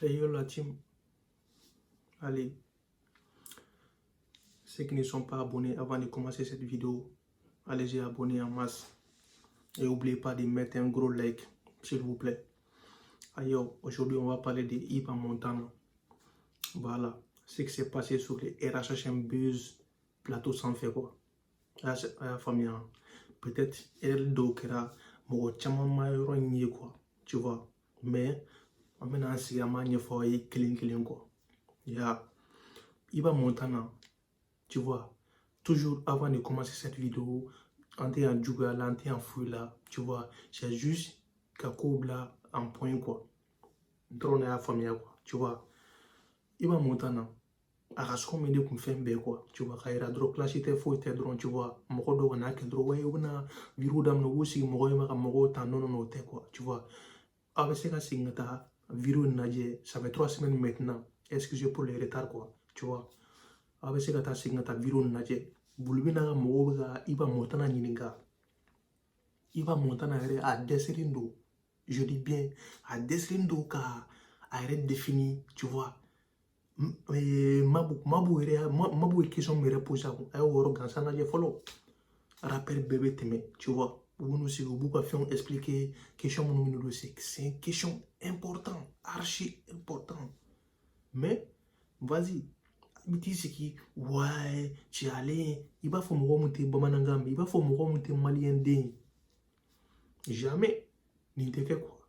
Hey yo la team, allez, ceux qui ne sont pas abonnés avant de commencer cette vidéo, allez-y abonner en masse. Et n'oubliez pas de mettre un gros like, s'il vous plaît. Ailleurs, aujourd'hui on va parler de Iba Montana. Voilà, ce qui s'est passé sur les RHM Buzz plateau sans fait quoi. La famille, peut-être elle dokera, moi chaman mayoro nye quoi, tu vois. Mais on mène un sigama nye foye killing quoi. Ya, Iba Montana. Tu vois, toujours avant de commencer cette vidéo, on est en djouga là, on est en fouille là, tu vois, c'est juste qu'à là en point quoi. Drone à la famille quoi, tu vois. Il va monter là, à rascon mais de qu'on fait un quoi, tu vois, quand il a drone classe il faut être drone, tu vois, mon codo on a que drone, ouais, on a virou d'am no aussi, mon codo m'a mon codo non non t'es quoi, tu vois. Avec ces cas-ci, virou n'a ça fait 3 semaines maintenant, excusez pour les retards quoi, tu vois. Avec ces cas-ci, virou n'a bulbina mogo ga Iba Montana nyininga. Iba Montana a deserindo. Je dis bien, a deserindo ka a défini, tu vois. Mabu question me repose à ay woro gansana je follow. Rappel bébé teme, tu vois. Vous nous si vous pouvez faire expliquer question mon numéro c'est une question important, archi important. Mais vas-y. Bitisi ouais, tu allais, il va faire mon monter Bamanangam, il va faire mon monter Malien din. Jamais, ni te fait quoi.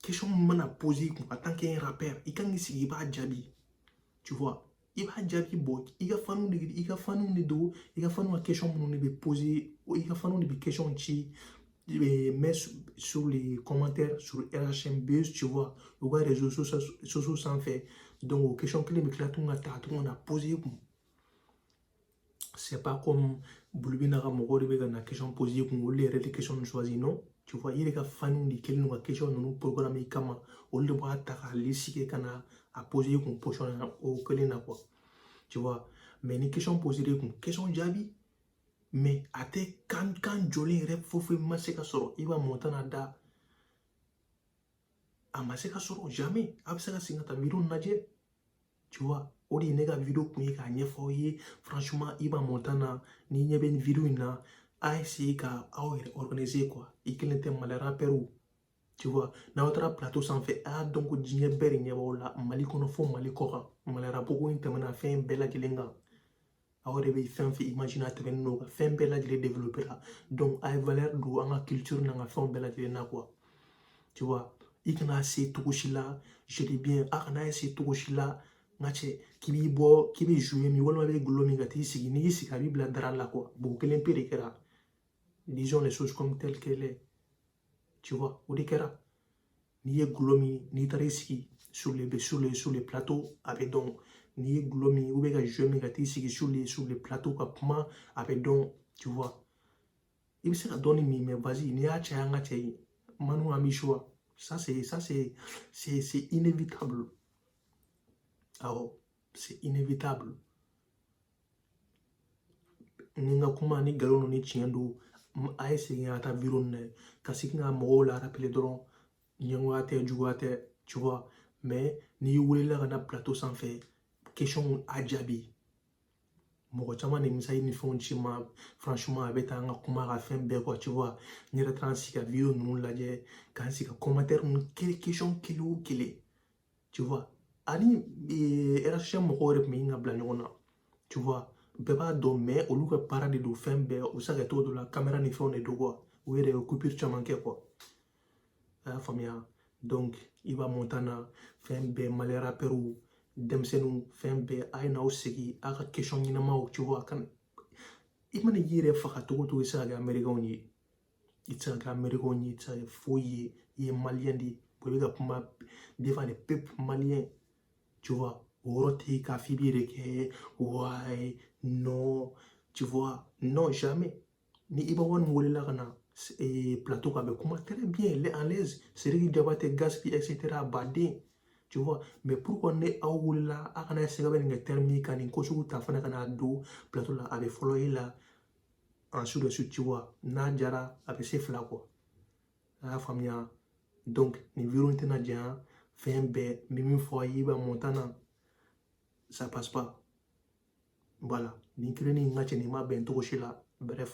Question m'en posé en tant qu'un rappeur, il quand il va jabi, tu vois, il va jabi bot, il va faire nous de dos, il va faire nous question nous ne poser, il va faire nous des questions qui mais sur les commentaires sur RHM Buzz, tu vois, ou les réseaux sociaux sans fait. Donc, question que les on a posé. C'est pas comme Bulbina Ramogoribega na question posée pour les questions choisies, non. Tu vois, il y a des fans qui ont des questions dans le programme et comment on le voit à l'issue kana à poser une question au Kelena quoi. Tu vois, mais les questions posées, une question jabi. Mais à te quand Jolin rep faut faire maseka soro, il va monter nada. A maseka soro jamais. Absaka singata miron naje. Tu vois, odi nega vidéo pour y gagner foyer. Franchement, Iba Montana ni n'y a une vidéo na a essayé qu'à organiser quoi. Il qu'il était malheureux Pérou. Tu vois, na autre plateau sans fait ah donc dîner beri n'y a pas là Mali kono fo Mali kora. Malheureux beaucoup une temana fait un bel agilenga. Alors, il fait un fait imaginateur no fait un bel agile développé là. Donc, à valeur d'où en culture n'a fait un bel agile na quoi. Tu vois, il can assez tout là, je dis bien, ah na assez tout là. Ngache kibi bo kibi jouer mi wala be glomi gati sigi ni sigi ka bibla dara la quoi bo kelen pere kera disons les choses comme telles qu'elles est tu vois ou de kera ni ye glomi ni tari sigi sur les plateaux avec donc ni ye glomi ou be ka jouer mi gati sigi sur les plateaux ka kuma avec donc tu vois il se ka donner mi mais vas-y ni a cha nga che manu ami choix c'est inévitable. Alors, c'est inévitable. Ninga kuma ni galon ni tiendo a essayé à ta vironne kasi nga mo la rappeler dron nyangwa te juwate tu vois mais ni wule la na plateau sans fait question ajabi mo chama ni misai ni fon chima franchement avec un kuma à fin be quoi tu vois ni retransi ka vidéo nous la je kan si ka commentaire quelle question kilo tu vois ani RHM mo ko rep mi nga bla nyona tu vois bɛɛ b'a dɔn mais olu ka baara de don fɛn bɛɛ u se ka t'o dɔ la caméra ni fɛnw de don quoi u yɛrɛ ye coupure caman kɛ quoi a y'a faamuya donc Iba Montana fɛn bɛɛ Mali rappeurs denmisɛnninw fɛn bɛɛ a ye n'aw sigi a ka question ɲɛnamaw tu vois kan i mana i yɛrɛ faga cogo o cogo i tɛ se ka kɛ américain ye i tɛ se ka kɛ américain ye i tɛ se ka kɛ foyi ye i ye malien de ye i bɛ ka kuma devant le peuple malien tu vois Orote ka fibire ke ouais non tu vois non jamais ni Iba wan wole la kana plateau ka be comment très bien il est à l'aise c'est lui qui débattait gaspi etc badin tu vois mais pourquoi ne awula akana se gabe nga termi kan ko su ta fana kana do plateau la avec follow là en sous dessus tu vois na jara avec ses fla quoi la famille donc ni virunte na dia fɛn bɛɛ n bɛ min fɔ a ye i b'a Montana ça passe pas voilà nin kelen ni n ka cɛ nin ma bɛn cogo si la bref